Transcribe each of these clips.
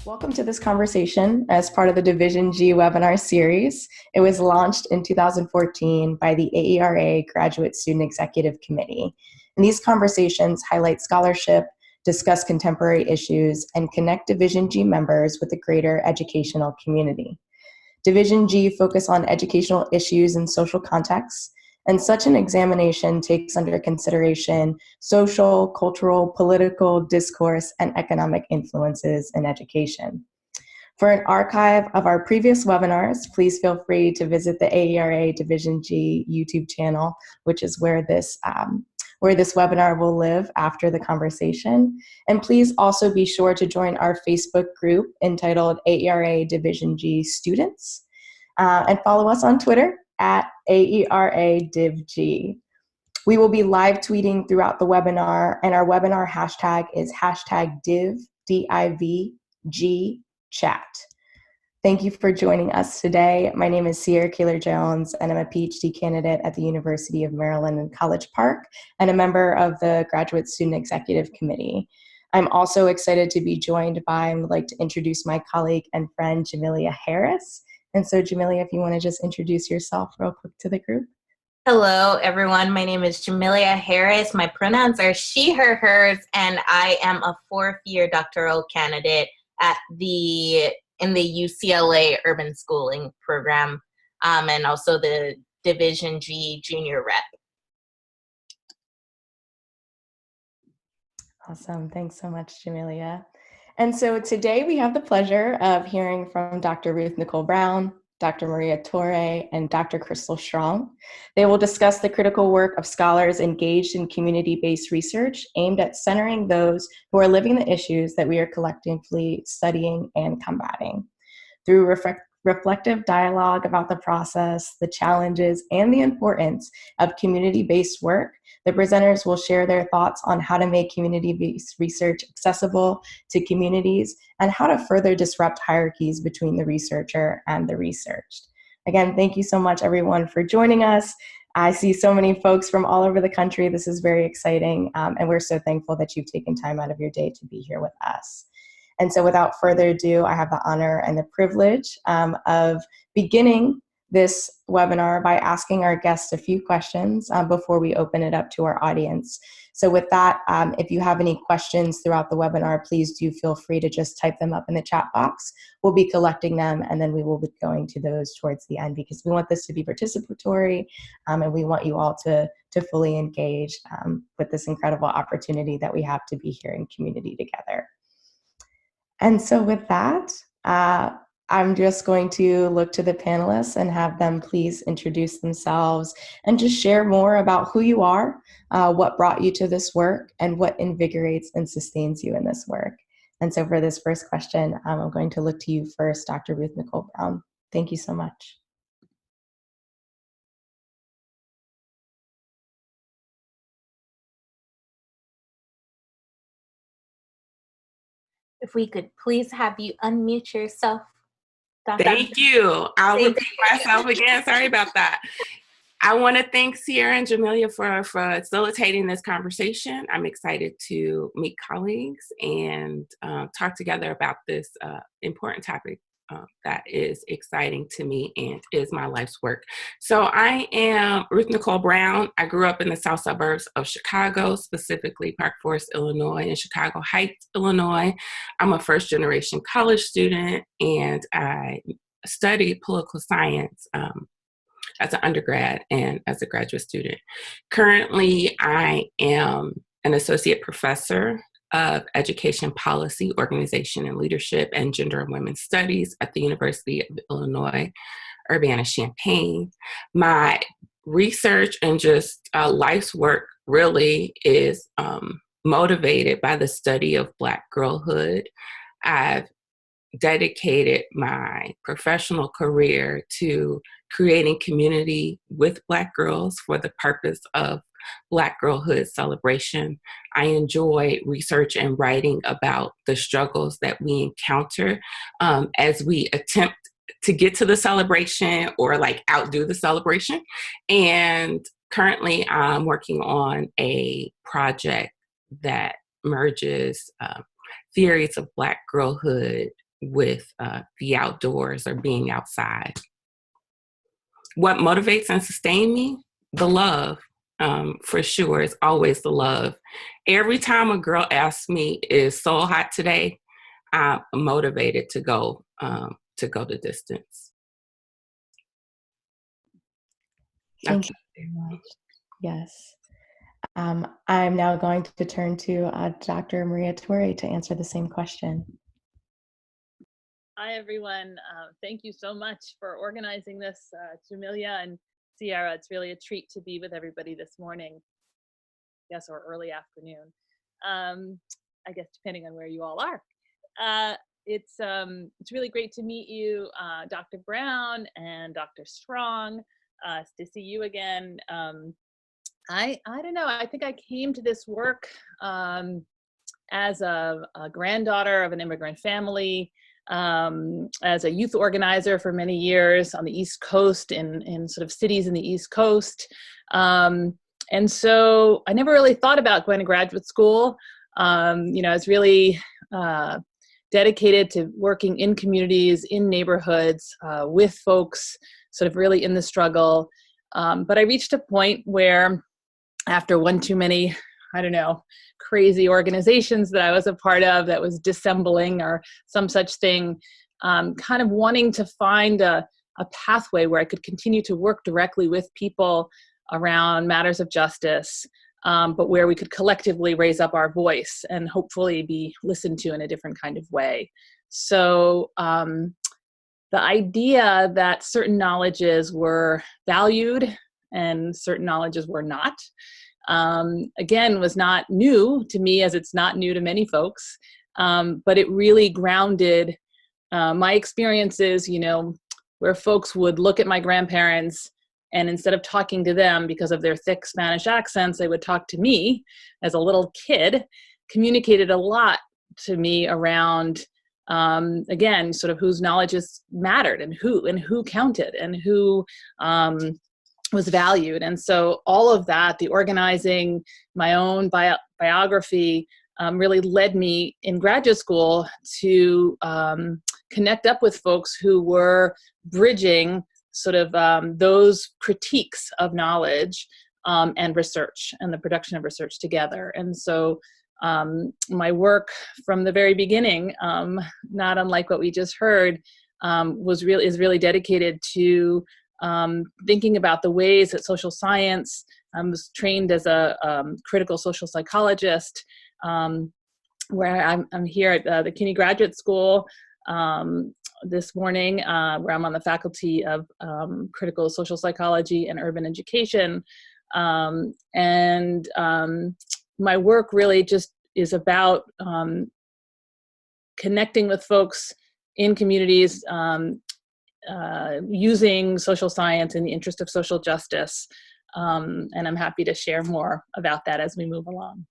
Welcome to this conversation as part of the Division G webinar series. It was launched in 2014 by the AERA Graduate Student Executive Committee. And these conversations highlight scholarship, discuss contemporary issues, and connect Division G members with the greater educational community. Division G focus on educational issues in social contexts, and such an examination takes under consideration social, cultural, political, discourse, and economic influences in education. For an archive of our previous webinars, please feel free to visit the AERA Division G YouTube channel, which is where this webinar will live after the conversation. And please also be sure to join our Facebook group entitled AERA Division G Students, and follow us on Twitter at AERA-DivG. We will be live tweeting throughout the webinar, and our webinar hashtag is #Div, D-I-V-G, chat. Thank you for joining us today. My name is Cierra Kaler-Jones, and I'm a PhD candidate at the University of Maryland in College Park and a member of the Graduate Student Executive Committee. I'm also excited to be joined by, I would like to introduce my colleague and friend, Jamelia Harris. And so, Jamelia, if you want to just introduce yourself real quick to the group. Hello, everyone. My name is Jamelia Harris. My pronouns are she, her, hers, and I am a fourth-year doctoral candidate in the UCLA Urban Schooling Program, and also the Division G Junior Rep. Awesome. Thanks so much, Jamelia. And so today we have the pleasure of hearing from Dr. Ruth Nicole Brown, Dr. María Torre, and Dr. Krystal Strong. They will discuss the critical work of scholars engaged in community-based research aimed at centering those who are living the issues that we are collectively studying and combating. Through reflective dialogue about the process, the challenges, and the importance of community-based work, the presenters will share their thoughts on how to make community-based research accessible to communities and how to further disrupt hierarchies between the researcher and the researched. Again, thank you so much, everyone, for joining us. I see so many folks from all over the country. This is very exciting, and we're so thankful that you've taken time out of your day to be here with us. And so without further ado, I have the honor and the privilege of beginning this webinar by asking our guests a few questions before we open it up to our audience. So with that, if you have any questions throughout the webinar, please do feel free to just type them up in the chat box. We'll be collecting them, and then we will be going to those towards the end because we want this to be participatory, and we want you all to fully engage with this incredible opportunity that we have to be here in community together. And so with that, I'm just going to look to the panelists and have them please introduce themselves and just share more about who you are, what brought you to this work, and what invigorates and sustains you in this work. And so for this first question, I'm going to look to you first, Dr. Ruth Nicole Brown. Thank you so much. If we could please have you unmute yourself. Thank you. I'll repeat myself again. Sorry about that. I want to thank Cierra and Jamelia for facilitating this conversation. I'm excited to meet colleagues and talk together about this important topic that is exciting to me and is my life's work. So I am Ruth Nicole Brown. I grew up in the south suburbs of Chicago, specifically Park Forest, Illinois, and Chicago Heights, Illinois. I'm a first-generation college student, and I studied political science as an undergrad and as a graduate student. Currently, I am an associate professor of Education Policy, Organization and Leadership, and Gender and Women's Studies at the University of Illinois, Urbana-Champaign. My research and just life's work really is motivated by the study of Black girlhood. I've dedicated my professional career to creating community with Black girls for the purpose of Black girlhood celebration. I enjoy research and writing about the struggles that we encounter as we attempt to get to the celebration or like outdo the celebration. And currently I'm working on a project that merges theories of Black girlhood with the outdoors or being outside. What motivates and sustains me? The love, for sure. It's always the love. Every time a girl asks me, "Is so hot today?" I'm motivated to go the distance. Thank you very much. Yes. I'm now going to turn to Dr. María Torre to answer the same question. Hi, everyone. Thank you so much for organizing this, Jamelia and Cierra. It's really a treat to be with everybody this morning, yes, or early afternoon, I guess, depending on where you all are. It's really great to meet you, Dr. Brown and Dr. Strong, to see you again. I don't know, I think I came to this work as a granddaughter of an immigrant family, as a youth organizer for many years on the East Coast, in sort of cities in the East Coast. And so I never really thought about going to graduate school. I was really dedicated to working in communities, in neighborhoods, with folks sort of really in the struggle. But I reached a point where, after one too many, I don't know, crazy organizations that I was a part of that was dissembling or some such thing, kind of wanting to find a pathway where I could continue to work directly with people around matters of justice, but where we could collectively raise up our voice and hopefully be listened to in a different kind of way. So the idea that certain knowledges were valued and certain knowledges were not, again, was not new to me, as it's not new to many folks, but it really grounded my experiences, where folks would look at my grandparents, and instead of talking to them because of their thick Spanish accents, they would talk to me as a little kid, communicated a lot to me around, again, sort of whose knowledges mattered and who counted and who was valued. And so all of that, the organizing, my own biography, really led me in graduate school to connect up with folks who were bridging sort of those critiques of knowledge and research and the production of research together. And so my work from the very beginning, not unlike what we just heard, is really dedicated to thinking about the ways that social science, I was trained as a critical social psychologist, where I'm here at the CUNY Graduate School this morning, where I'm on the faculty of critical social psychology and urban education. And my work really just is about connecting with folks in communities, using social science in the interest of social justice. And I'm happy to share more about that as we move along.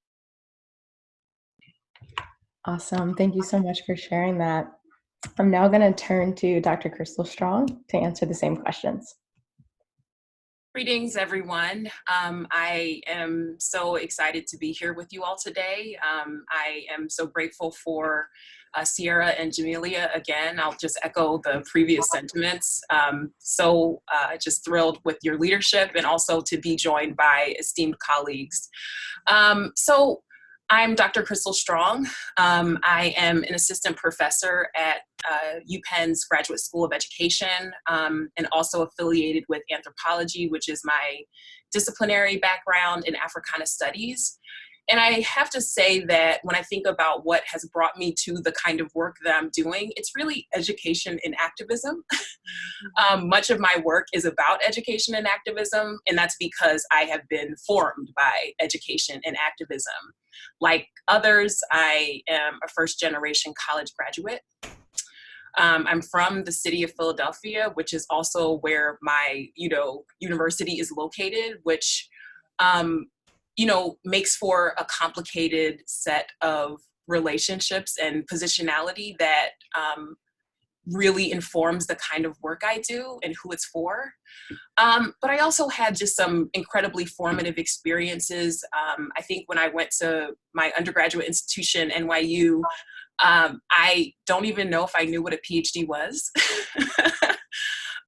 Awesome. Thank you so much for sharing that. I'm now going to turn to Dr. Krystal Strong to answer the same questions. Greetings, everyone. I am so excited to be here with you all today. I am so grateful for Cierra and Jamelia. Again, I'll just echo the previous sentiments. Just thrilled with your leadership and also to be joined by esteemed colleagues. I'm Dr. Krystal Strong. I am an assistant professor at UPenn's Graduate School of Education, and also affiliated with anthropology, which is my disciplinary background in Africana studies. And I have to say that when I think about what has brought me to the kind of work that I'm doing, it's really education and activism. Much of my work is about education and activism, and that's because I have been formed by education and activism. Like others, I am a first-generation college graduate. I'm from the city of Philadelphia, which is also where my, university is located, which, makes for a complicated set of relationships and positionality that really informs the kind of work I do and who it's for. But I also had just some incredibly formative experiences. I think when I went to my undergraduate institution, NYU, I don't even know if I knew what a PhD was,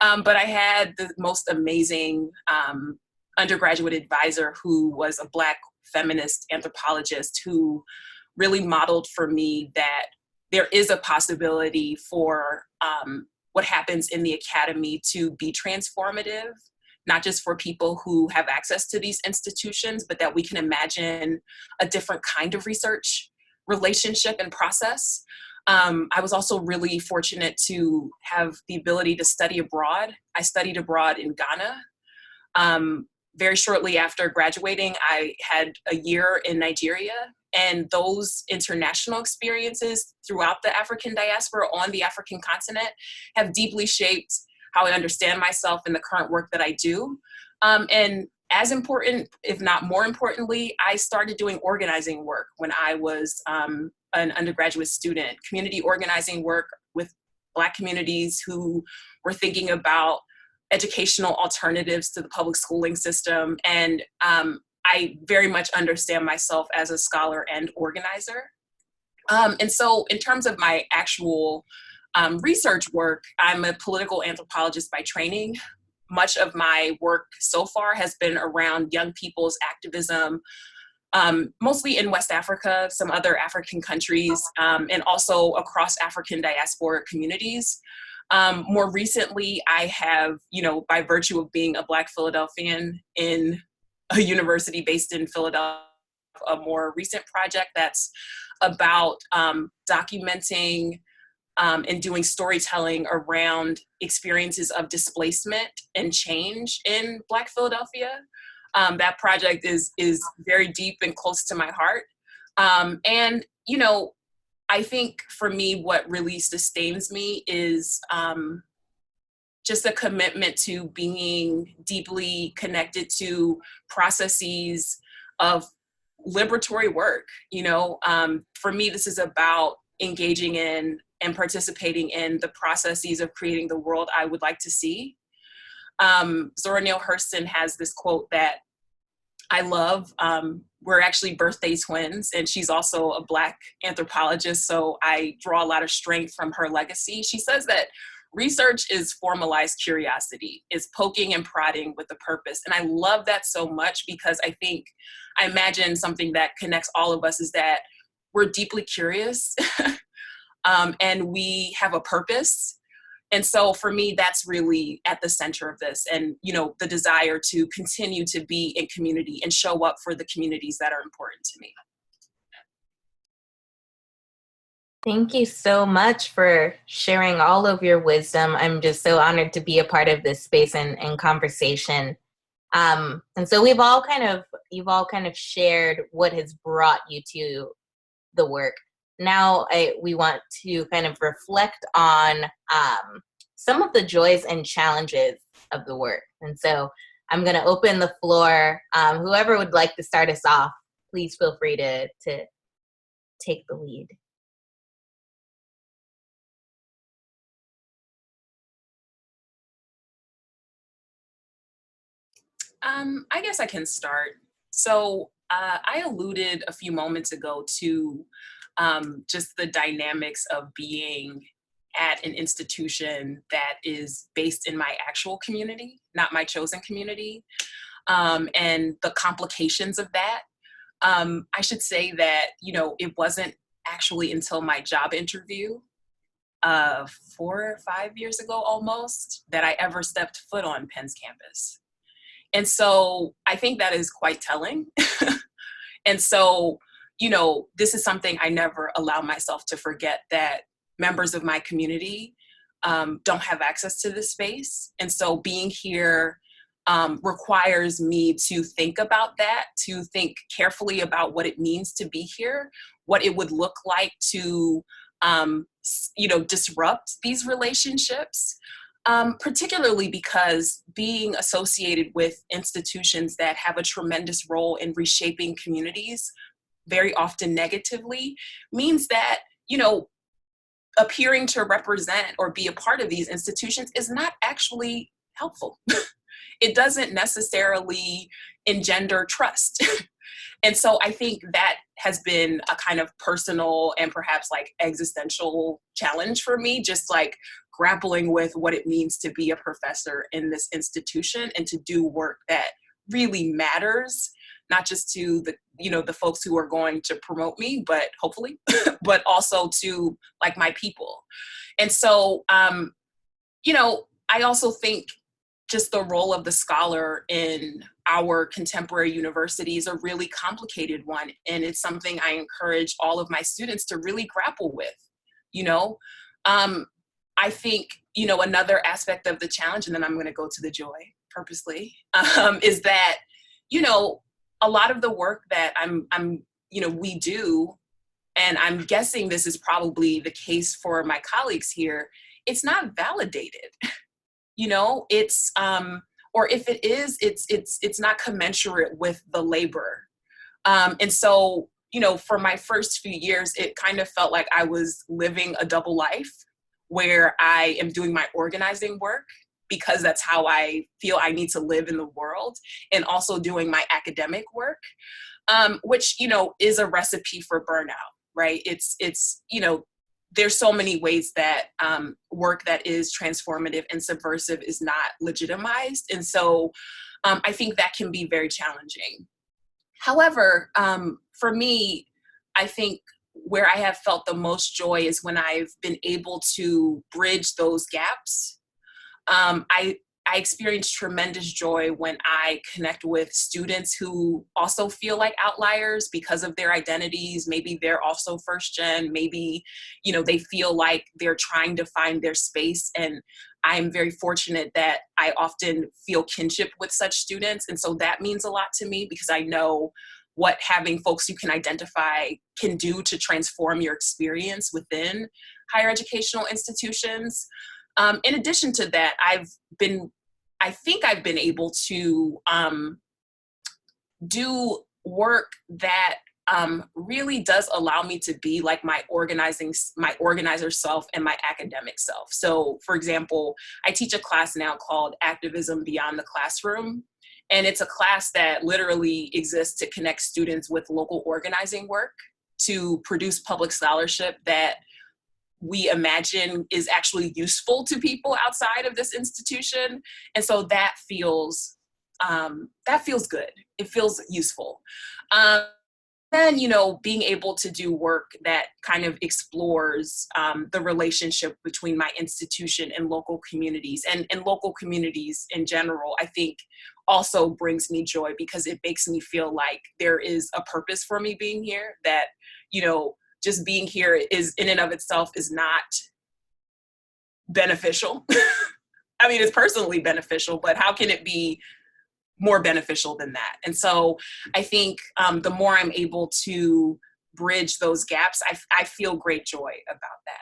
but I had the most amazing undergraduate advisor who was a Black feminist anthropologist who really modeled for me that there is a possibility for what happens in the academy to be transformative, not just for people who have access to these institutions, but that we can imagine a different kind of research relationship and process. I was also really fortunate to have the ability to study abroad. I studied abroad in Ghana. Very shortly after graduating, I had a year in Nigeria, and those international experiences throughout the African diaspora on the African continent have deeply shaped how I understand myself in the current work that I do. And as important, if not more importantly, I started doing organizing work when I was an undergraduate student, community organizing work with Black communities who were thinking about educational alternatives to the public schooling system. And I very much understand myself as a scholar and organizer. And so in terms of my actual research work, I'm a political anthropologist by training. Much of my work so far has been around young people's activism, mostly in West Africa, some other African countries, and also across African diasporic communities. More recently, I have, by virtue of being a Black Philadelphian in a university based in Philadelphia, a more recent project that's about documenting and doing storytelling around experiences of displacement and change in Black Philadelphia. That project is very deep and close to my heart. And, I think for me, what really sustains me is just a commitment to being deeply connected to processes of liberatory work. For me, this is about engaging in and participating in the processes of creating the world I would like to see. Zora Neale Hurston has this quote that I love. We're actually birthday twins, and she's also a Black anthropologist, so I draw a lot of strength from her legacy. She says that research is formalized curiosity, is poking and prodding with a purpose. And I love that so much because I imagine something that connects all of us is that we're deeply curious and we have a purpose. And so for me, that's really at the center of this. And, the desire to continue to be in community and show up for the communities that are important to me. Thank you so much for sharing all of your wisdom. I'm just so honored to be a part of this space and conversation. And so you've all kind of shared what has brought you to the work. Now we want to kind of reflect on some of the joys and challenges of the work. And so I'm going to open the floor. Whoever would like to start us off, please feel free to take the lead. I guess I can start. So I alluded a few moments ago to just the dynamics of being at an institution that is based in my actual community, not my chosen community, and the complications of that. I should say that, it wasn't actually until my job interview 4 or 5 years ago almost that I ever stepped foot on Penn's campus. And so I think that is quite telling. And so, this is something I never allow myself to forget, that members of my community don't have access to this space. And so being here requires me to think about that, to think carefully about what it means to be here, what it would look like to, disrupt these relationships. Particularly because being associated with institutions that have a tremendous role in reshaping communities, very often negatively, means that, appearing to represent or be a part of these institutions is not actually helpful. It doesn't necessarily engender trust. And so I think that has been a kind of personal and perhaps like existential challenge for me, just like grappling with what it means to be a professor in this institution and to do work that really matters, not just to the, you know, the folks who are going to promote me, but hopefully, but also to like my people. And so, you know, I also think just the role of the scholar in our contemporary university is a really complicated one. And it's something I encourage all of my students to really grapple with, you know. I think, you know, another aspect of the challenge, and then I'm going to go to the joy purposely, is that, you know, a lot of the work that you know, we do, and I'm guessing this is probably the case for my colleagues here, it's not validated. You know, it's, or if it is, it's not commensurate with the labor. And so, you know, for my first few years, it kind of felt like I was living a double life where I am doing my organizing work because that's how I feel I need to live in the world, and also doing my academic work, which, you know, is a recipe for burnout, right? It's, you know, there's so many ways that work that is transformative and subversive is not legitimized. And so I think that can be very challenging. However, for me, I think where I have felt the most joy is when I've been able to bridge those gaps. I experience tremendous joy when I connect with students who also feel like outliers because of their identities. Maybe they're also first gen, maybe, you know, they feel like they're trying to find their space. And I'm very fortunate that I often feel kinship with such students. And so that means a lot to me because I know what having folks you can identify can do to transform your experience within higher educational institutions. In addition to that, I think I've been able to do work that really does allow me to be like my organizer self and my academic self. So for example, I teach a class now called Activism Beyond the Classroom. And it's a class that literally exists to connect students with local organizing work, to produce public scholarship that we imagine is actually useful to people outside of this institution. And so that feels good. It feels useful. Then, you know, being able to do work that kind of explores the relationship between my institution and local communities, and local communities in general, I think also brings me joy because it makes me feel like there is a purpose for me being here, that, you know, just being here is in and of itself is not beneficial. I mean, it's personally beneficial, but how can it be more beneficial than that? And so I think the more I'm able to bridge those gaps, I feel great joy about that.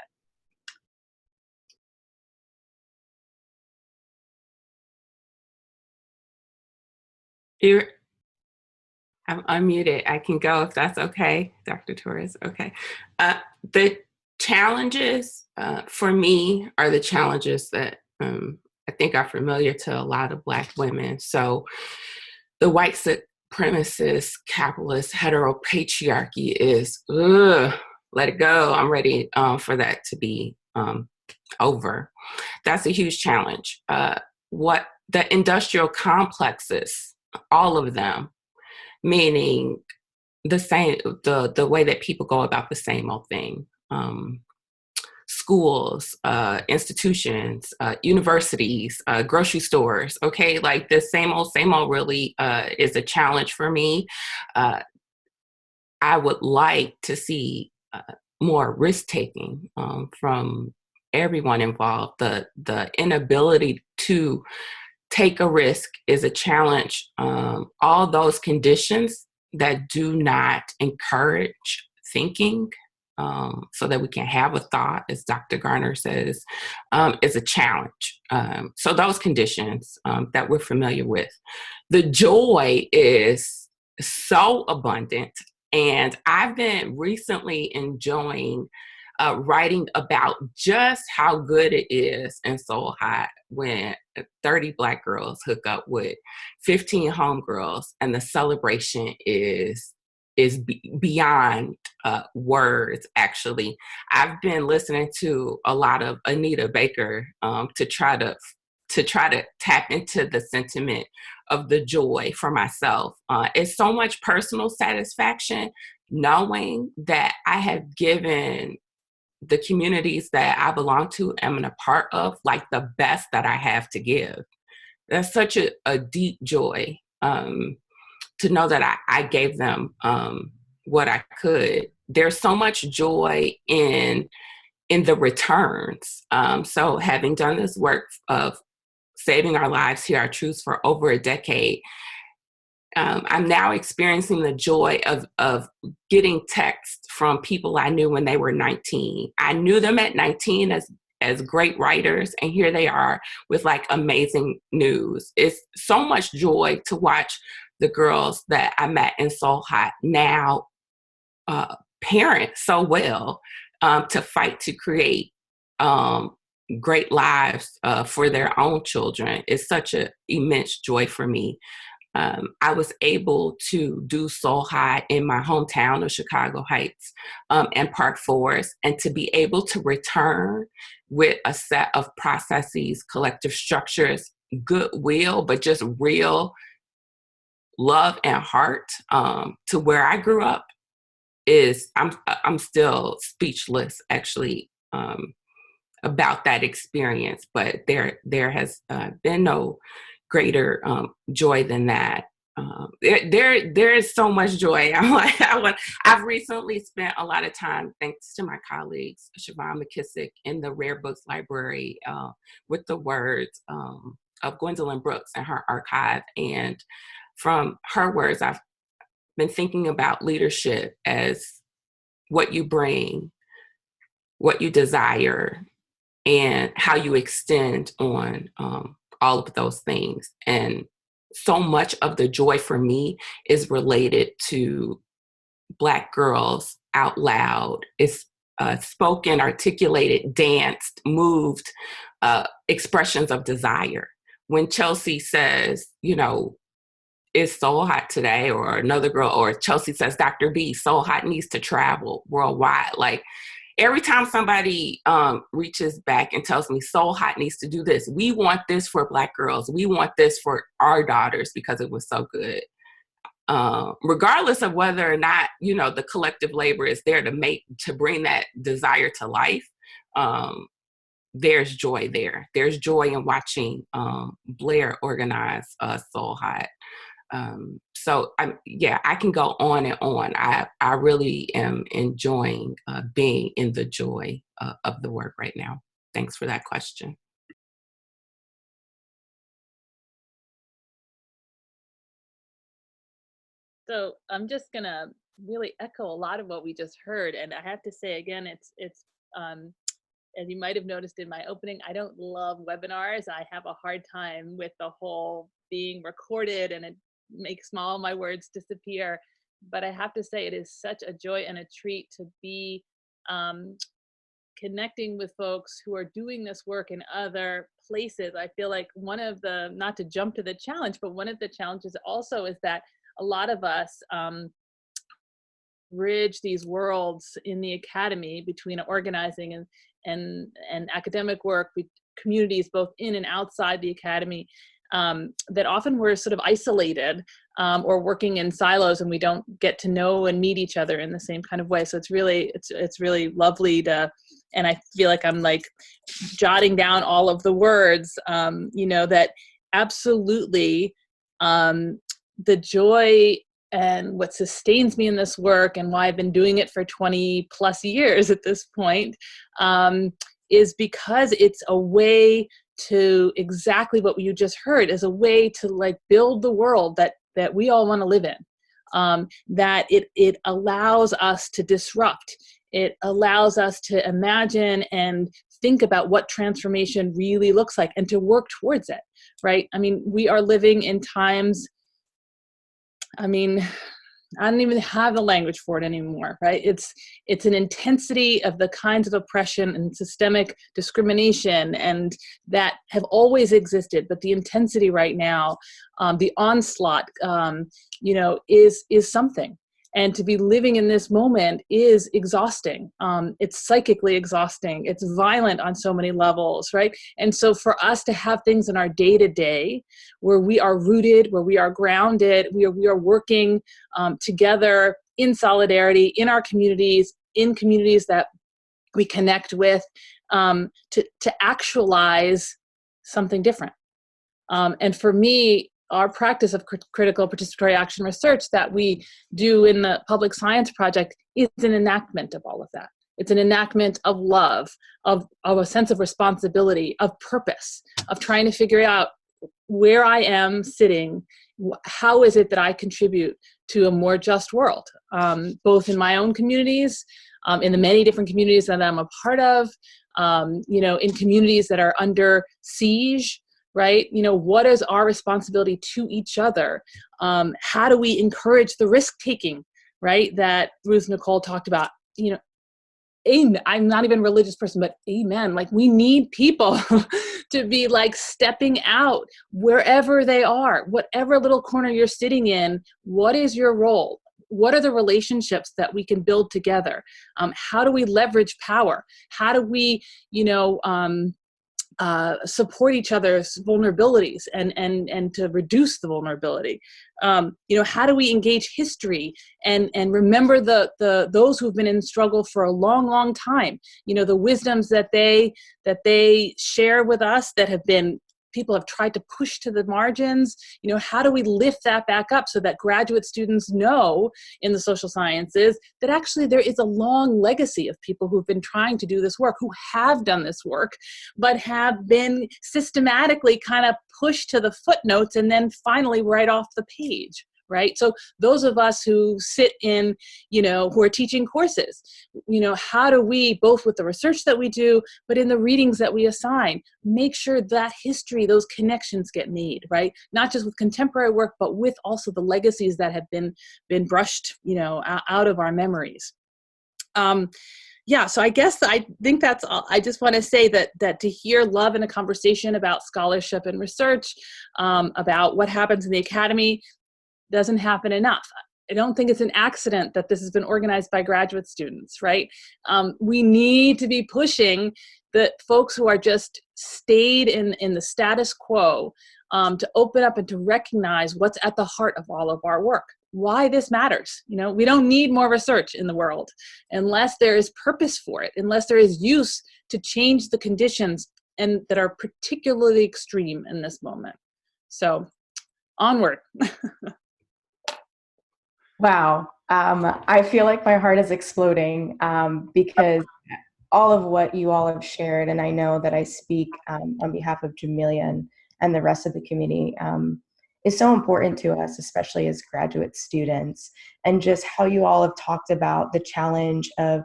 I'm unmuted. I can go if that's okay, Dr. Torres. Okay. The challenges for me are the challenges that I think are familiar to a lot of Black women. So the white supremacist, capitalist, heteropatriarchy is, let it go. I'm ready for that to be over. That's a huge challenge. What the industrial complexes, all of them, meaning the same, the way that people go about the same old thing. Schools, institutions, universities, grocery stores, okay? Like the same old really is a challenge for me. I would like to see more risk-taking from everyone involved. The inability to take a risk is a challenge. All those conditions that do not encourage thinking so that we can have a thought, as Dr. Garner says, is a challenge. So those conditions that we're familiar with. The joy is so abundant, and I've been recently enjoying writing about just how good it is and so hot when 30 Black girls hook up with 15 homegirls, and the celebration is is beyond words. Actually, I've been listening to a lot of Anita Baker to try to tap into the sentiment of the joy for myself. It's so much personal satisfaction knowing that I have given the communities that I belong to and am a part of, like, the best that I have to give. That's such a deep joy to know that I gave them what I could. There's so much joy in the returns. So having done this work of saving our lives, here our truths, for over a decade, I'm now experiencing the joy of getting texts from people I knew when they were 19. I knew them at 19 as great writers, and here they are with like amazing news. It's so much joy to watch the girls that I met in Soul Hot now parent so well, to fight to create great lives for their own children. It's such an immense joy for me. I was able to do Soul High in my hometown of Chicago Heights and Park Forest, and to be able to return with a set of processes, collective structures, goodwill, but just real love and heart to where I grew up is, I'm still speechless, actually, about that experience. But there has been no greater joy than that. There is so much joy. I've recently spent a lot of time, thanks to my colleagues, Siobhan McKissick, in the Rare Books Library with the words of Gwendolyn Brooks and her archive. And from her words, I've been thinking about leadership as what you bring, what you desire, and how you extend on all of those things. And so much of the joy for me is related to Black girls out loud. It's spoken, articulated, danced, moved expressions of desire. When Chelsea says, it's so hot today, or another girl, or Chelsea says, Dr. B, so hot, needs to travel worldwide. Like, every time somebody reaches back and tells me Soul Hot needs to do this, we want this for Black girls, we want this for our daughters because it was so good. Regardless of whether or not, the collective labor is there to bring that desire to life, there's joy there. There's joy in watching Blair organize Soul Hot. So I can go on and on. I really am enjoying being in the joy of the work right now. Thanks for that question. So I'm just gonna really echo a lot of what we just heard, and I have to say again, it's as you might have noticed in my opening, I don't love webinars. I have a hard time with the whole being recorded, and it makes all my words disappear. But I have to say, it is such a joy and a treat to be connecting with folks who are doing this work in other places. I feel like one of the, not to jump to the challenge, but one of the challenges also is that a lot of us bridge these worlds in the academy between organizing and academic work, with communities both in and outside the academy, that often we're sort of isolated or working in silos, and we don't get to know and meet each other in the same kind of way. So it's really lovely to, and I feel like I'm like jotting down all of the words, that absolutely the joy and what sustains me in this work, and why I've been doing it for 20 plus years at this point, is because it's a way to, exactly what you just heard, is a way to like build the world that we all want to live in. That it allows us to disrupt. It allows us to imagine and think about what transformation really looks like, and to work towards it, right? I mean, we are living in times, I don't even have the language for it anymore, right? It's an intensity of the kinds of oppression and systemic discrimination and that have always existed, but the intensity right now, the onslaught, is something. And to be living in this moment is exhausting. It's psychically exhausting. It's violent on so many levels, right? And so for us to have things in our day-to-day where we are rooted, where we are grounded, we are working together in solidarity, in our communities, in communities that we connect with, to actualize something different. And for me, our practice of critical participatory action research that we do in the Public Science Project is an enactment of all of that. It's an enactment of love, of a sense of responsibility, of purpose, of trying to figure out where I am sitting, how is it that I contribute to a more just world, both in my own communities, in the many different communities that I'm a part of, in communities that are under siege, right? What is our responsibility to each other? How do we encourage the risk-taking, right, that Ruth Nicole talked about? Amen. I'm not even a religious person, but amen. Like, we need people to be like stepping out wherever they are, whatever little corner you're sitting in. What is your role? What are the relationships that we can build together? How do we leverage power? How do we, support each other's vulnerabilities and to reduce the vulnerability? How do we engage history and remember those who've been in struggle for a long, long time? The wisdoms that they share with us that people have tried to push to the margins. How do we lift that back up so that graduate students know in the social sciences that actually there is a long legacy of people who've been trying to do this work, who have done this work, but have been systematically kind of pushed to the footnotes and then finally right off the page. Right? So those of us who sit in, who are teaching courses, how do we, both with the research that we do, but in the readings that we assign, make sure that history, those connections get made, right? Not just with contemporary work, but with also the legacies that have been brushed, out of our memories. So I guess I think that's all. I just want to say that to hear love in a conversation about scholarship and research, about what happens in the academy, doesn't happen enough. I don't think it's an accident that this has been organized by graduate students, right? We need to be pushing the folks who are just stayed in the status quo to open up and to recognize what's at the heart of all of our work, why this matters. We don't need more research in the world unless there is purpose for it, unless there is use to change the conditions and that are particularly extreme in this moment. So onward. Wow. I feel like my heart is exploding because all of what you all have shared, and I know that I speak on behalf of Jamelia and the rest of the community, is so important to us, especially as graduate students, and just how you all have talked about the challenge of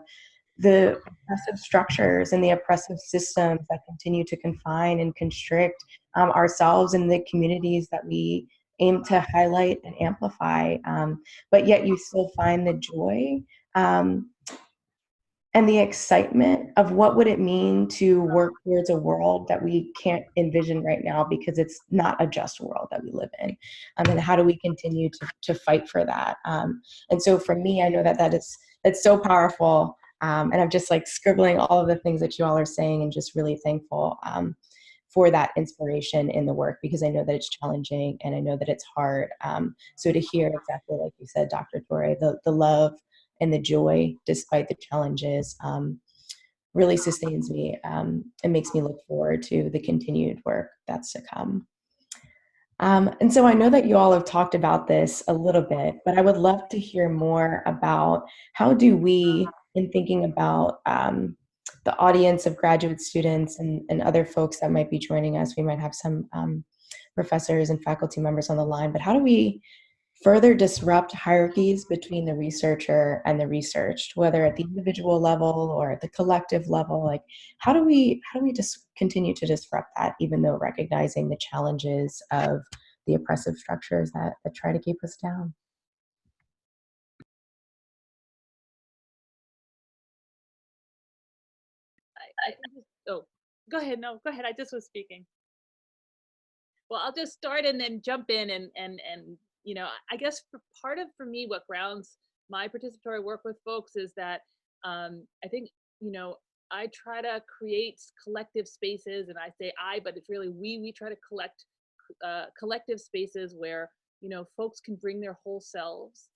the oppressive structures and the oppressive systems that continue to confine and constrict ourselves and the communities that we aim to highlight and amplify, but yet you still find the joy and the excitement of what would it mean to work towards a world that we can't envision right now because it's not a just world that we live in, and how do we continue to fight for that? And so for me, I know that's so powerful, and I'm just like scribbling all of the things that you all are saying and just really thankful for that inspiration in the work, because I know that it's challenging and I know that it's hard. So to hear exactly like you said, Dr. Torre, the love and the joy despite the challenges really sustains me and makes me look forward to the continued work that's to come. And so I know that you all have talked about this a little bit, but I would love to hear more about how do we, in thinking about the audience of graduate students and other folks that might be joining us, we might have some professors and faculty members on the line, but how do we further disrupt hierarchies between the researcher and the researched, whether at the individual level or at the collective level? Like, how do we just continue to disrupt that, even though recognizing the challenges of the oppressive structures that try to keep us down? Go ahead. No, go ahead. I just was speaking. Well, I'll just start and then jump in and I guess for me, what grounds my participatory work with folks is that I think, I try to create collective spaces, and I say I, but it's really we try to collect collective spaces where, folks can bring their whole selves,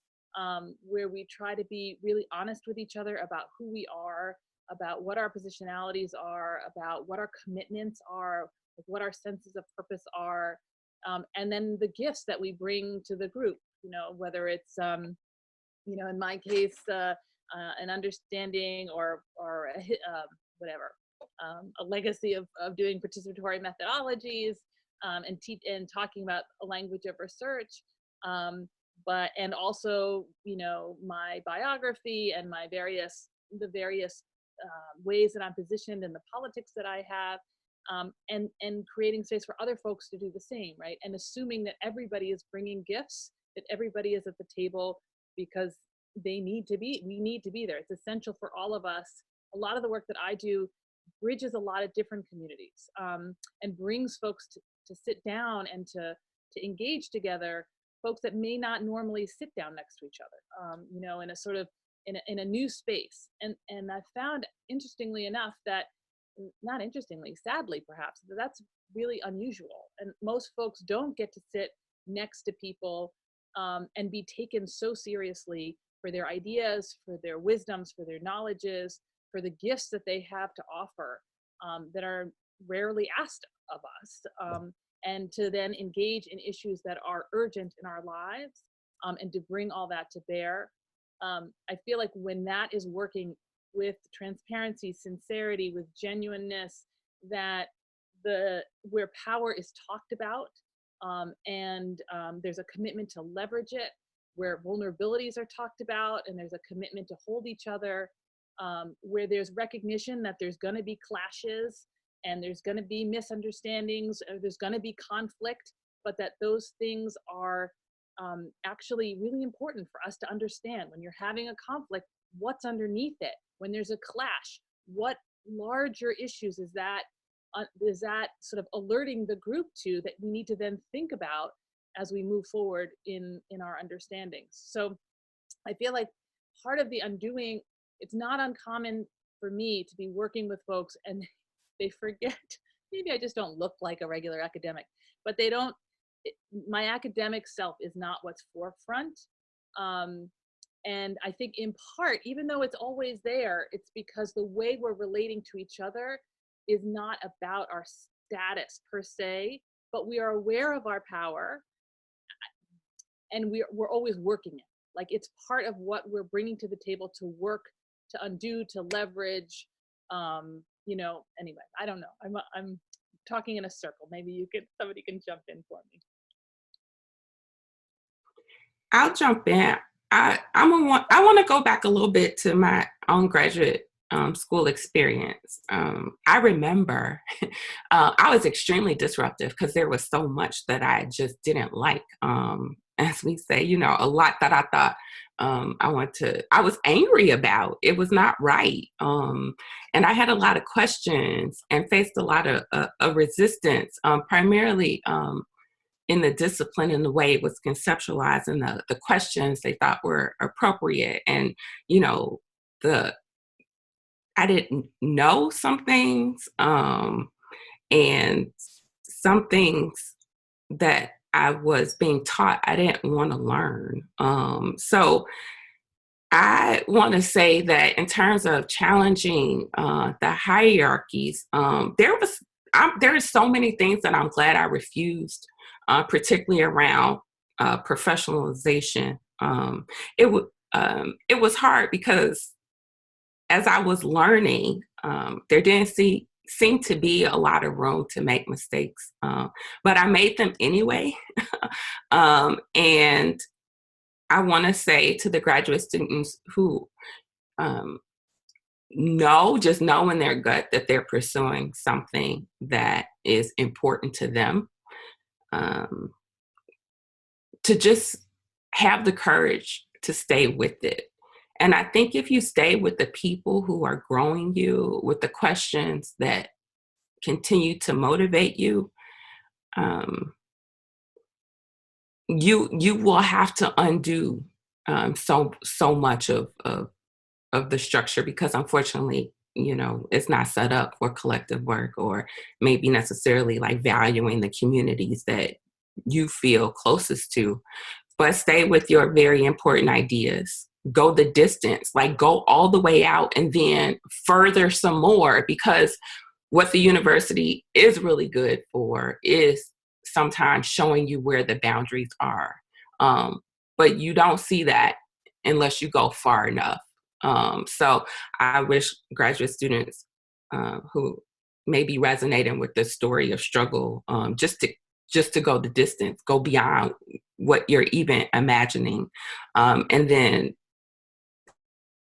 where we try to be really honest with each other about who we are, about what our positionalities are, about what our commitments are, like what our senses of purpose are, and then the gifts that we bring to the group, whether it's, in my case, an understanding or whatever, a legacy of doing participatory methodologies, and talking about a language of research, and also, my biography and the various ways that I'm positioned and the politics that I have, and creating space for other folks to do the same, right? And assuming that everybody is bringing gifts, that everybody is at the table because we need to be there. It's essential for all of us. A lot of the work that I do bridges a lot of different communities, and brings folks to sit down and to engage together, folks that may not normally sit down next to each other, in a sort of in a new space. And I found, interestingly enough, that, not interestingly, sadly perhaps, that's really unusual. And most folks don't get to sit next to people and be taken so seriously for their ideas, for their wisdoms, for their knowledges, for the gifts that they have to offer, that are rarely asked of us, and to then engage in issues that are urgent in our lives, and to bring all that to bear. I feel like when that is working with transparency, sincerity, with genuineness, that where power is talked about, and there's a commitment to leverage it, where vulnerabilities are talked about and there's a commitment to hold each other, where there's recognition that there's going to be clashes and there's going to be misunderstandings, or there's going to be conflict, but that those things are actually really important for us to understand. When you're having a conflict, what's underneath it? When there's a clash, what larger issues is that sort of alerting the group to, that we need to then think about as we move forward in our understandings? So I feel like part of the undoing, it's not uncommon for me to be working with folks and they forget, maybe I just don't look like a regular academic, but my academic self is not what's forefront. And I think in part, even though it's always there, it's because the way we're relating to each other is not about our status per se, but we are aware of our power, and we're always working it. Like, it's part of what we're bringing to the table to work, to undo, to leverage. Anyway, I don't know. I'm talking in a circle. Maybe somebody can jump in for me. I'll jump in. I want to go back a little bit to my own graduate school experience. I remember I was extremely disruptive because there was so much that I just didn't like. As we say, a lot that I thought I was angry about. It was not right. And I had a lot of questions and faced a lot of resistance, primarily in the discipline and the way it was conceptualized and the questions they thought were appropriate. And, I didn't know some things, and some things that I was being taught I didn't want to learn. So I want to say that in terms of challenging the hierarchies, there are so many things that I'm glad I refused, particularly around professionalization. It was hard because as I was learning, there didn't seem to be a lot of room to make mistakes, but I made them anyway. And I want to say to the graduate students who just know in their gut that they're pursuing something that is important to them, to just have the courage to stay with it. And I think if you stay with the people who are growing you, with the questions that continue to motivate you, you will have to undo so much of the structure, because unfortunately, it's not set up for collective work, or maybe necessarily like valuing the communities that you feel closest to. But stay with your very important ideas. Go the distance, like go all the way out and then further some more, because what the university is really good for is sometimes showing you where the boundaries are. But you don't see that unless you go far enough. So I wish graduate students who may be resonating with this story of struggle, just to go the distance, go beyond what you're even imagining, and then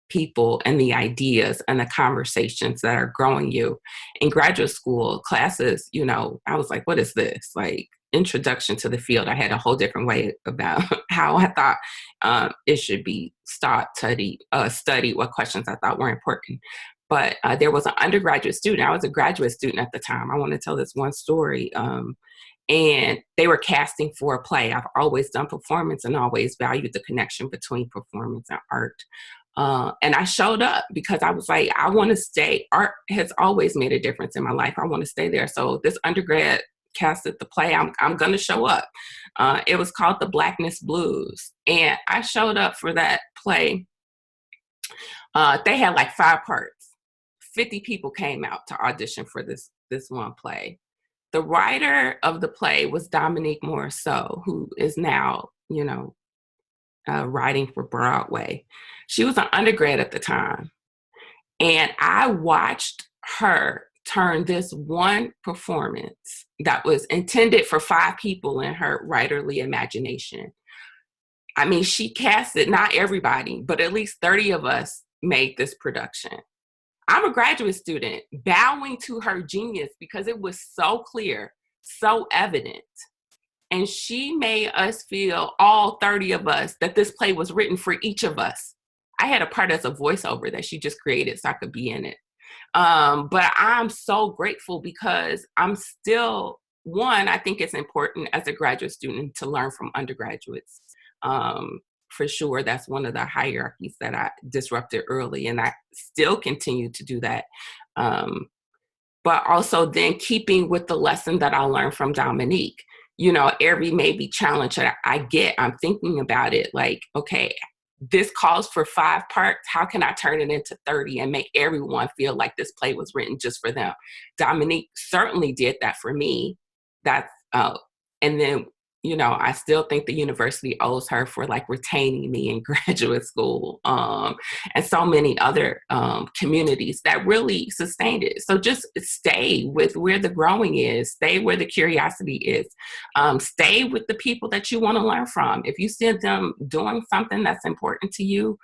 people and the ideas and the conversations that are growing you. In graduate school classes, I was like, what is this? Like, introduction to the field. I had a whole different way about how I thought it should be studied, what questions I thought were important. But there was an undergraduate student. I was a graduate student at the time. I want to tell this one story. And they were casting for a play. I've always done performance and always valued the connection between performance and art. And I showed up because I was like, I want to stay. Art has always made a difference in my life. I want to stay there. So this undergrad casted the play. I'm going to show up. It was called The Blackness Blues. And I showed up for that play. They had like 5 parts. 50 people came out to audition for this one play. The writer of the play was Dominique Morisseau, who is now, writing for Broadway. She was an undergrad at the time. And I watched her turn this one performance that was intended for 5 people in her writerly imagination. I mean, she casted not everybody, but at least 30 of us made this production. I'm a graduate student bowing to her genius because it was so clear, so evident. And she made us feel, all 30 of us, that this play was written for each of us. I had a part as a voiceover that she just created so I could be in it. But I'm so grateful because I'm still, I think it's important as a graduate student to learn from undergraduates. For sure, that's one of the hierarchies that I disrupted early, and I still continue to do that. But also then keeping with the lesson that I learned from Dominique. Every maybe challenge that I get, I'm thinking about it like, okay, this calls for 5 parts. How can I turn it into 30 and make everyone feel like this play was written just for them? Dominique certainly did that for me. And then, I still think the university owes her for like retaining me in graduate school, and so many other communities that really sustained it. So just stay with where the growing is, stay where the curiosity is, stay with the people that you want to learn from. If you see them doing something that's important to you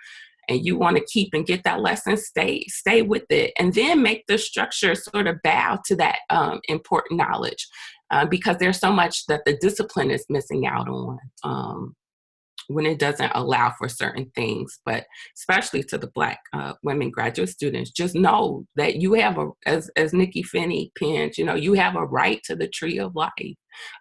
and you want to keep and get that lesson, stay with it, and then make the structure sort of bow to that important knowledge. Because there's so much that the discipline is missing out on when it doesn't allow for certain things. But especially to the Black women graduate students, just know that you have as Nikki Finney penned, you have a right to the tree of life.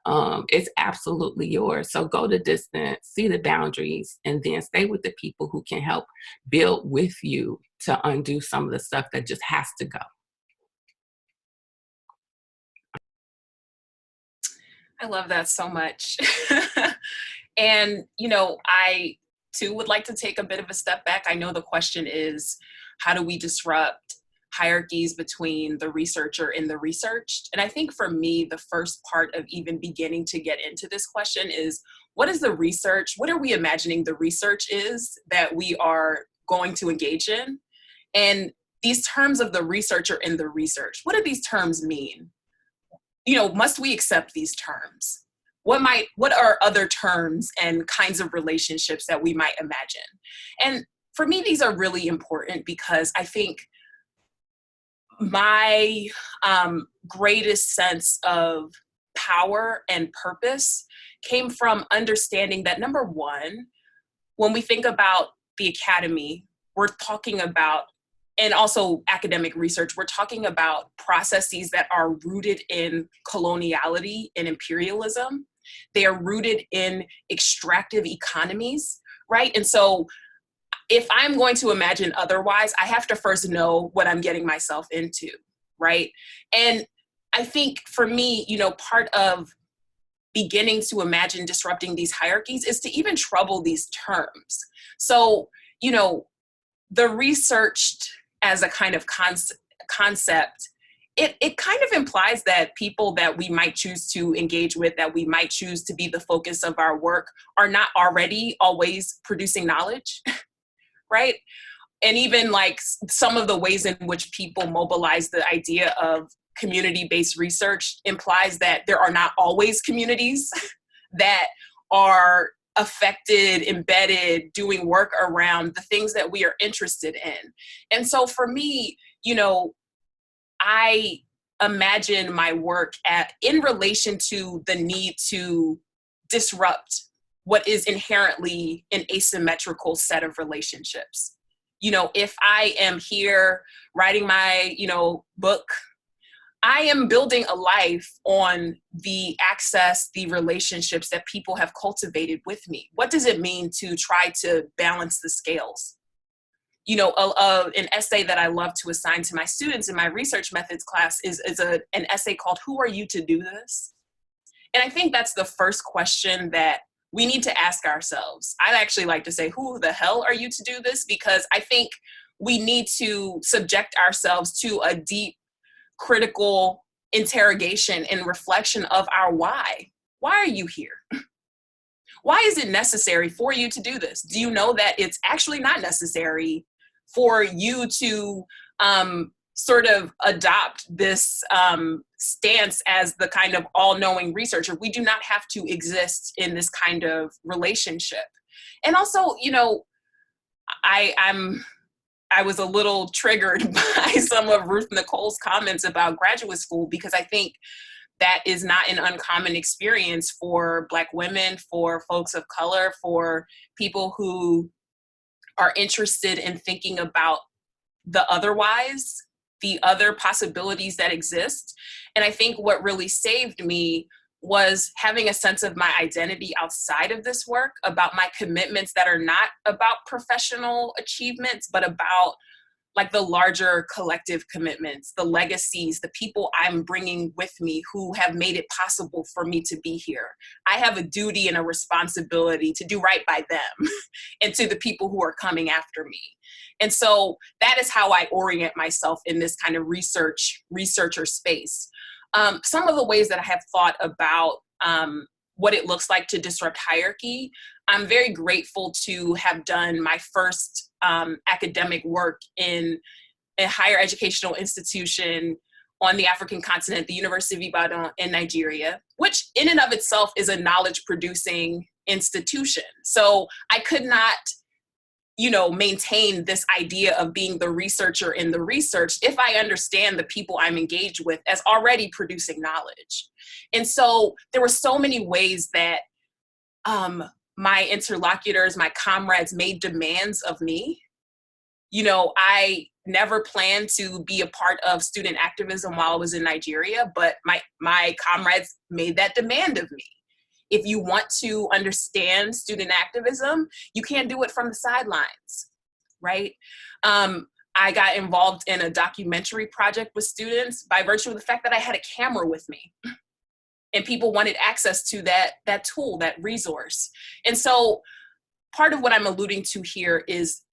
It's absolutely yours. So go the distance, see the boundaries, and then stay with the people who can help build with you to undo some of the stuff that just has to go. I love that so much. And, I too would like to take a bit of a step back. I know the question is, how do we disrupt hierarchies between the researcher and the researched? And I think for me, the first part of even beginning to get into this question is, what is the research? What are we imagining the research is that we are going to engage in? And these terms of the researcher and the research, what do these terms mean? Must we accept these terms? What are other terms and kinds of relationships that we might imagine? And for me, these are really important because I think my greatest sense of power and purpose came from understanding that, number one, when we think about the academy, we're talking about, and also academic research, we're talking about processes that are rooted in coloniality and imperialism. They are rooted in extractive economies right? And so if I'm going to imagine otherwise, I have to first know what I'm getting myself into, right? And I think for me, part of beginning to imagine disrupting these hierarchies is to even trouble these terms. So, the researched as a kind of concept, it kind of implies that people that we might choose to engage with, that we might choose to be the focus of our work, are not already always producing knowledge, right? And even like some of the ways in which people mobilize the idea of community-based research implies that there are not always communities that are affected, embedded, doing work around the things that we are interested in. And so for me, I imagine my work in relation to the need to disrupt what is inherently an asymmetrical set of relationships. If I am here writing my, book, I am building a life on the access, the relationships that people have cultivated with me. What does it mean to try to balance the scales? An essay that I love to assign to my students in my research methods class is an essay called "Who Are You to Do This?" And I think that's the first question that we need to ask ourselves. I'd actually like to say, who the hell are you to do this? Because I think we need to subject ourselves to a deep, critical interrogation and reflection of our why. Why are you here? Why is it necessary for you to do this? Do you know that it's actually not necessary for you to sort of adopt this stance as the kind of all-knowing researcher? We do not have to exist in this kind of relationship. And also, I was a little triggered by some of Ruth Nicole's comments about graduate school, because I think that is not an uncommon experience for Black women, for folks of color, for people who are interested in thinking about the otherwise, the other possibilities that exist. And I think what really saved me was having a sense of my identity outside of this work, about my commitments that are not about professional achievements, but about like the larger collective commitments, the legacies, the people I'm bringing with me who have made it possible for me to be here. I have a duty and a responsibility to do right by them and to the people who are coming after me. And so that is how I orient myself in this kind of researcher space. Some of the ways that I have thought about what it looks like to disrupt hierarchy, I'm very grateful to have done my first academic work in a higher educational institution on the African continent, the University of Ibadan in Nigeria, which in and of itself is a knowledge producing institution. So I could not, maintain this idea of being the researcher in the research if I understand the people I'm engaged with as already producing knowledge. And so there were so many ways that my interlocutors, my comrades made demands of me. I never planned to be a part of student activism while I was in Nigeria, but my comrades made that demand of me. If you want to understand student activism, you can't do it from the sidelines, right? I got involved in a documentary project with students by virtue of the fact that I had a camera with me. And people wanted access to that tool, that resource. And so part of what I'm alluding to here is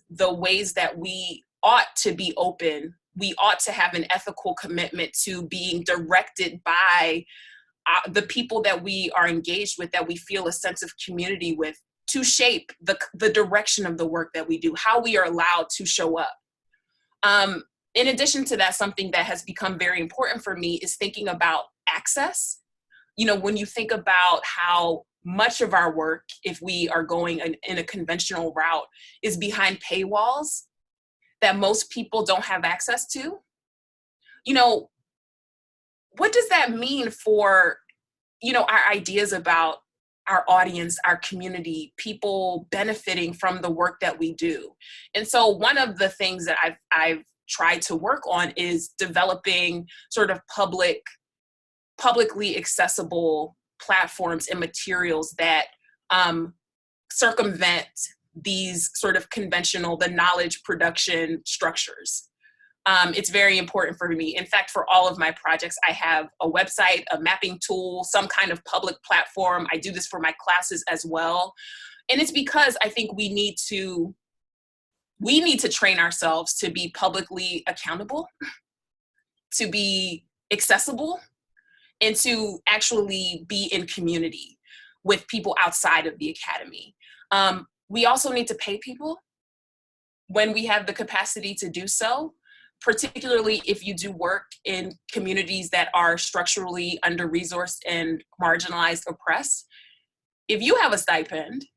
the ways that we ought to be open. We ought to have an ethical commitment to being directed by the people that we are engaged with, that we feel a sense of community with, to shape the direction of the work that we do, how we are allowed to show up. In addition to that, something that has become very important for me is thinking about access. When you think about how much of our work, if we are going in a conventional route, is behind paywalls that most people don't have access to, what does that mean for, our ideas about our audience, our community, people benefiting from the work that we do? And so one of the things that I've tried to work on is developing sort of publicly accessible platforms and materials that circumvent these sort of conventional, the knowledge production structures. It's very important for me. In fact, for all of my projects, I have a website, a mapping tool, some kind of public platform. I do this for my classes as well. And it's because I think we need to train ourselves to be publicly accountable, to be accessible, and to actually be in community with people outside of the academy. We also need to pay people when we have the capacity to do so, particularly if you do work in communities that are structurally under-resourced and marginalized, oppressed. If you have a stipend,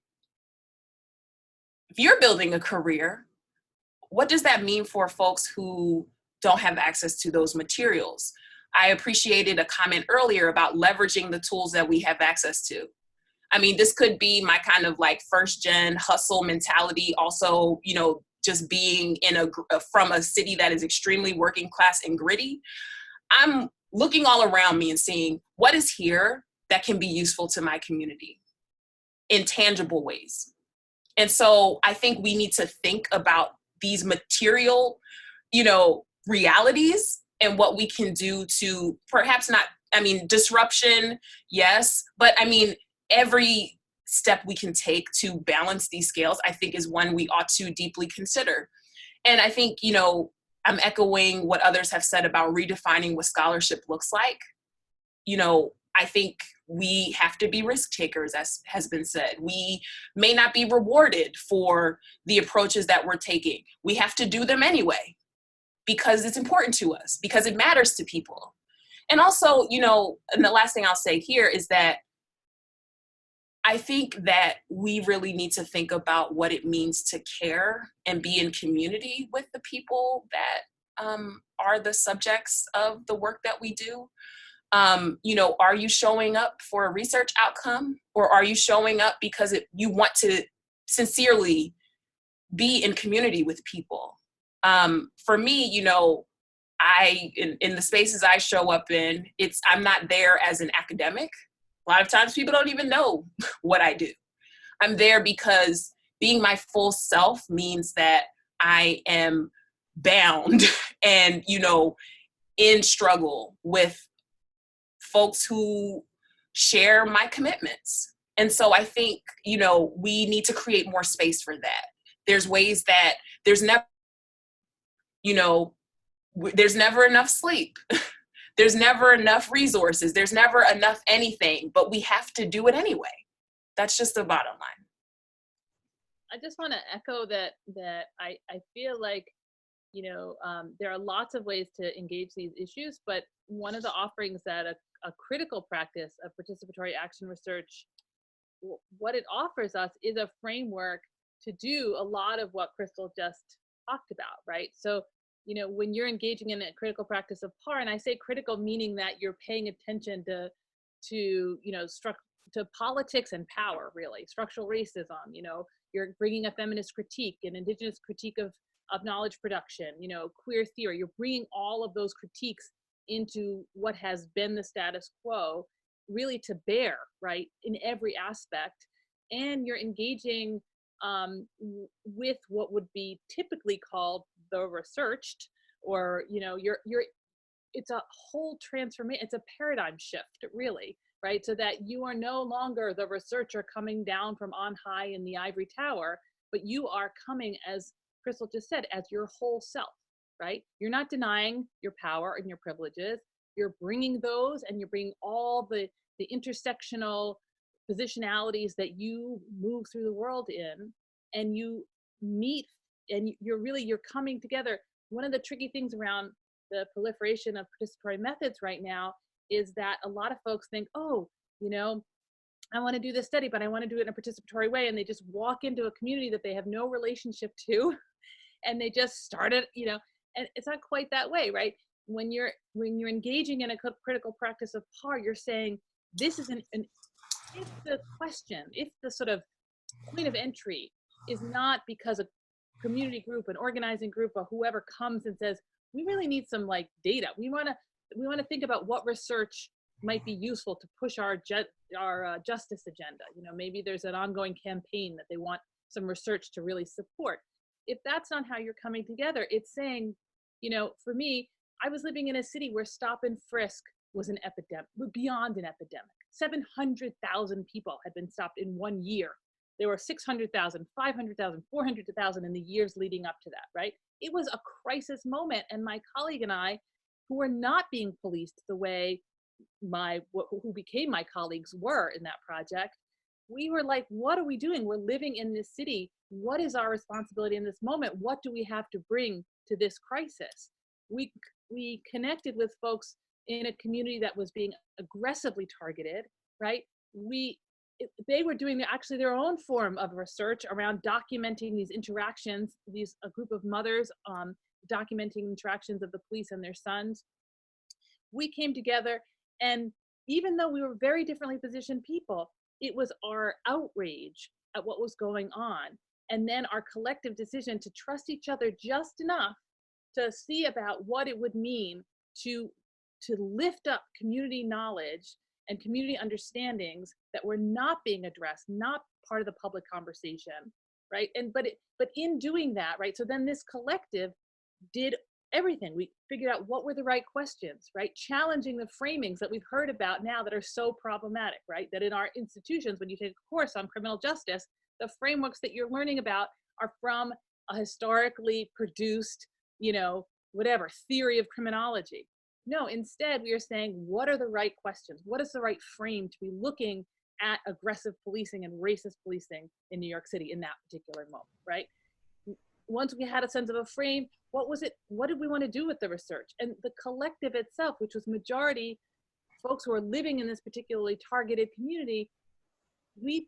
if you're building a career, what does that mean for folks who don't have access to those materials? I appreciated a comment earlier about leveraging the tools that we have access to. I mean, this could be my kind of like first gen hustle mentality. Also, you know, just being from a city that is extremely working class and gritty. I'm looking all around me and seeing what is here that can be useful to my community in tangible ways. And so I think we need to think about these material, you know, realities and what we can do to perhaps not, I mean, disruption, yes, but I mean, every step we can take to balance these scales, I think, is one we ought to deeply consider. And I think, you know, I'm echoing what others have said about redefining what scholarship looks like. You know, I think we have to be risk takers, as has been said. We may not be rewarded for the approaches that we're taking. We have to do them anyway, because it's important to us, because it matters to people. And also, you know, and the last thing I'll say here is that I think that we really need to think about what it means to care and be in community with the people that are the subjects of the work that we do. You know, are you showing up for a research outcome, or are you showing up because you want to sincerely be in community with people? For me, you know, in the spaces I show up in, I'm not there as an academic. A lot of times people don't even know what I do. I'm there because being my full self means that I am bound and, you know, in struggle with folks who share my commitments. And so I think, you know, we need to create more space for that. There's ways that there's never enough sleep. There's never enough resources. There's never enough anything, but we have to do it anyway. That's just the bottom line. I just want to echo that I feel like, you know, there are lots of ways to engage these issues, but one of the offerings that a critical practice of participatory action research, what it offers us is a framework to do a lot of what Krystal just talked about, right? So, you know, when you're engaging in a critical practice of PAR, and I say critical meaning that you're paying attention to you know, to politics and power, really, structural racism, you know, you're bringing a feminist critique, an indigenous critique of knowledge production, you know, queer theory, you're bringing all of those critiques into what has been the status quo really to bear, right, in every aspect. And you're engaging with what would be typically called the researched, or, you know, it's a whole transformation, it's a paradigm shift, really, right? So that you are no longer the researcher coming down from on high in the ivory tower, but you are coming, as Krystal just said, as your whole self, right? You're not denying your power and your privileges, you're bringing those, and you're bringing all the intersectional positionalities that you move through the world in, and you meet, and you're coming together. One of the tricky things around the proliferation of participatory methods right now is that a lot of folks think, oh, you know, I want to do this study, but I want to do it in a participatory way. And they just walk into a community that they have no relationship to, and they just start it, you know, and it's not quite that way, right? When you're engaging in a critical practice of PAR, you're saying, this is if the sort of point of entry is not because a community group, an organizing group, or whoever comes and says, we really need some like data. We want to think about what research might be useful to push our justice agenda. You know, maybe there's an ongoing campaign that they want some research to really support. If that's not how you're coming together, it's saying, you know, for me, I was living in a city where stop and frisk was an epidemic, beyond an epidemic. 700,000 people had been stopped in 1 year. There were 600,000, 500,000, 400,000 in the years leading up to that, right? It was a crisis moment. And my colleague and I, who were not being policed the way who became my colleagues were in that project, we were like, what are we doing? We're living in this city. What is our responsibility in this moment? What do we have to bring to this crisis? We connected with folks in a community that was being aggressively targeted, right? They were doing actually their own form of research around documenting these interactions, a group of mothers documenting interactions of the police and their sons. We came together, and even though we were very differently positioned people, it was our outrage at what was going on, and then our collective decision to trust each other just enough to see about what it would mean to lift up community knowledge and community understandings that were not being addressed, not part of the public conversation, right? But in doing that, right? So then this collective did everything. We figured out what were the right questions, right? Challenging the framings that we've heard about now that are so problematic, right? That in our institutions, when you take a course on criminal justice, the frameworks that you're learning about are from a historically produced, you know, whatever, theory of criminology. No, instead we are saying, what are the right questions? What is the right frame to be looking at aggressive policing and racist policing in New York City in that particular moment, right? Once we had a sense of a frame, what was it? What did we want to do with the research? And the collective itself, which was majority folks who are living in this particularly targeted community, we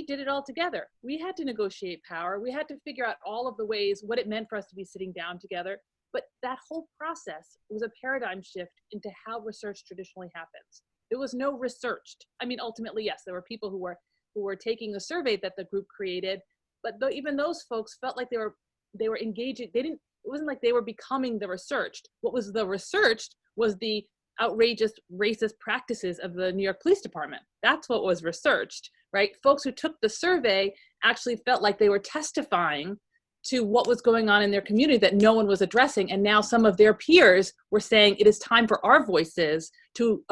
did it all together. We had to negotiate power. We had to figure out all of the ways, what it meant for us to be sitting down together. But that whole process was a paradigm shift into how research traditionally happens. There was no researched. I mean, ultimately, yes, there were people who were taking the survey that the group created, but even those folks felt like they were engaging. It wasn't like they were becoming the researched. What was the researched was the outrageous racist practices of the New York Police Department. That's what was researched, right? Folks who took the survey actually felt like they were testifying to what was going on in their community that no one was addressing. And now some of their peers were saying it is time for our voices to,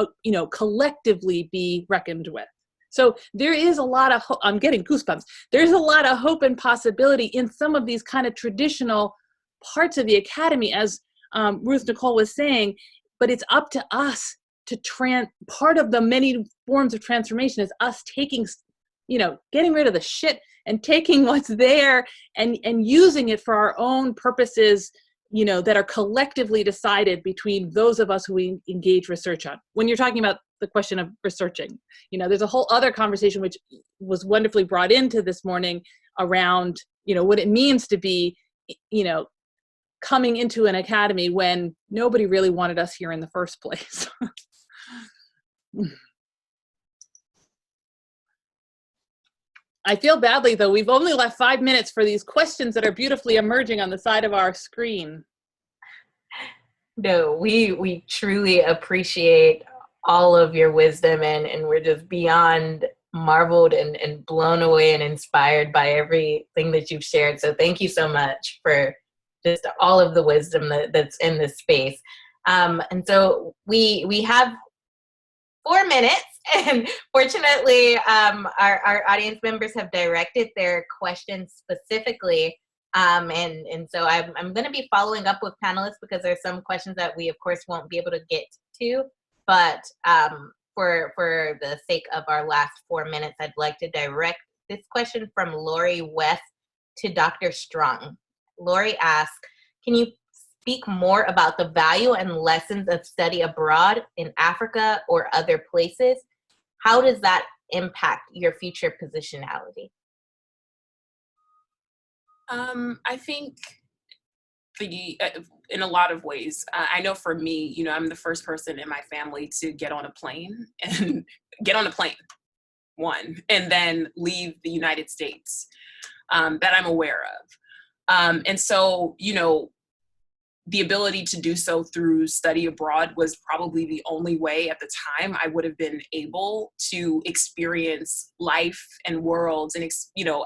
collectively be reckoned with. So there is a lot of hope. I'm getting goosebumps. There's a lot of hope and possibility in some of these kind of traditional parts of the academy, as Ruth Nicole was saying, but it's up to us to part of the many forms of transformation is us taking, getting rid of the shit and taking what's there and using it for our own purposes, that are collectively decided between those of us who we engage research on. When you're talking about the question of researching, there's a whole other conversation which was wonderfully brought into this morning around, what it means to be, coming into an academy when nobody really wanted us here in the first place. I feel badly, though. We've only left 5 minutes for these questions that are beautifully emerging on the side of our screen. No, we truly appreciate all of your wisdom, and we're just beyond marveled and blown away and inspired by everything that you've shared. So thank you so much for just all of the wisdom that's in this space. And so we have 4 minutes. And fortunately, our audience members have directed their questions specifically. And so I'm going to be following up with panelists because there's some questions that we, of course, won't be able to get to. But for the sake of our last 4 minutes, I'd like to direct this question from Lori West to Dr. Strong. Lori asks, can you speak more about the value and lessons of study abroad in Africa or other places? How does that impact your future positionality? I think in a lot of ways. I know for me, I'm the first person in my family to get on a plane, and then leave the United States that I'm aware of. And so, the ability to do so through study abroad was probably the only way at the time I would have been able to experience life and worlds and,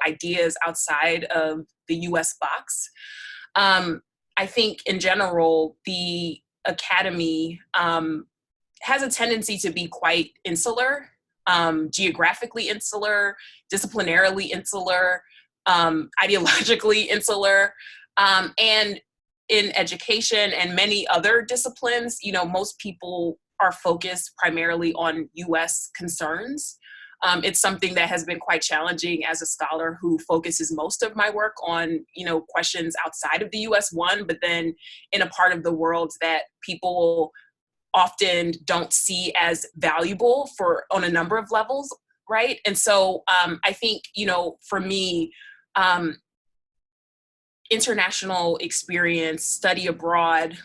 ideas outside of the US box. I think in general, the academy has a tendency to be quite insular, geographically insular, disciplinarily insular, ideologically insular, and in education and many other disciplines, most people are focused primarily on US concerns. It's something that has been quite challenging as a scholar who focuses most of my work on, questions outside of the US one, but then in a part of the world that people often don't see as valuable on a number of levels, right? And so I think, for me, international experience, study abroad,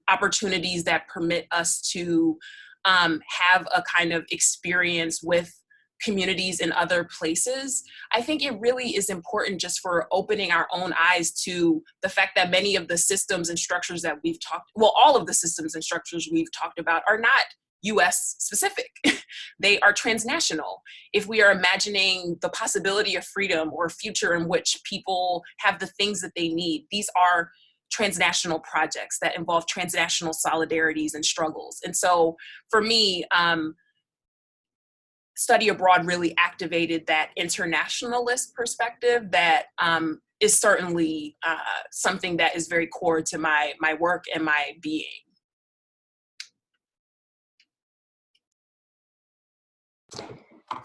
opportunities that permit us to have a kind of experience with communities in other places. I think it really is important just for opening our own eyes to the fact that many of the systems and structures that all of the systems and structures we've talked about are not US specific. They are transnational. If we are imagining the possibility of freedom or a future in which people have the things that they need, these are transnational projects that involve transnational solidarities and struggles. And so for me, study abroad really activated that internationalist perspective that is certainly something that is very core to my work and my being.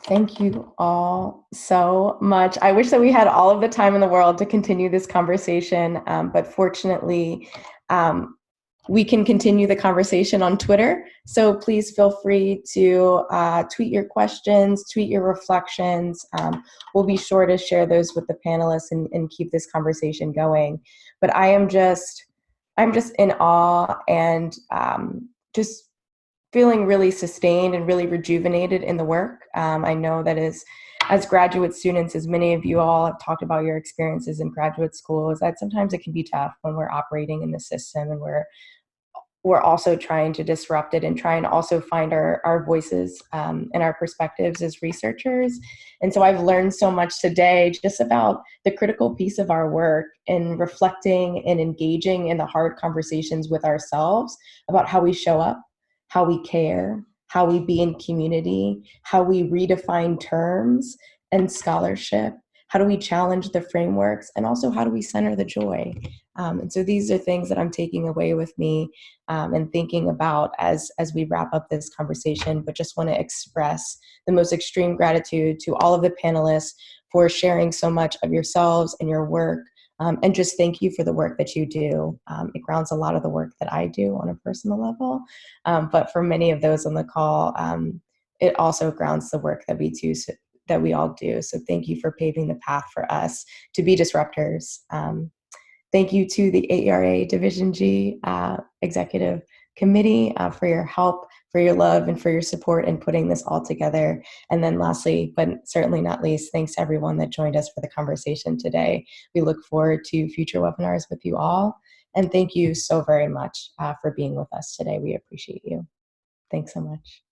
Thank you all so much. I wish that we had all of the time in the world to continue this conversation, but fortunately, we can continue the conversation on Twitter. So please feel free to tweet your questions, tweet your reflections. We'll be sure to share those with the panelists and keep this conversation going. But I'm just in awe and just feeling really sustained and really rejuvenated in the work. I know that as graduate students, as many of you all have talked about your experiences in graduate school, is that sometimes it can be tough when we're operating in the system and we're also trying to disrupt it and try and also find our voices and our perspectives as researchers. And so I've learned so much today just about the critical piece of our work in reflecting and engaging in the hard conversations with ourselves about how we show up, how we care, how we be in community, how we redefine terms and scholarship, how do we challenge the frameworks, and also how do we center the joy. And so these are things that I'm taking away with me and thinking about as we wrap up this conversation, but just want to express the most extreme gratitude to all of the panelists for sharing so much of yourselves and your work. And just thank you for the work that you do. It grounds a lot of the work that I do on a personal level. But for many of those on the call, it also grounds the work that we all do. So thank you for paving the path for us to be disruptors. Thank you to the AERA Division G Executive Committee for your help, for your love, and for your support in putting this all together. And then lastly, but certainly not least, thanks to everyone that joined us for the conversation today. We look forward to future webinars with you all. And thank you so very much for being with us today. We appreciate you. Thanks so much.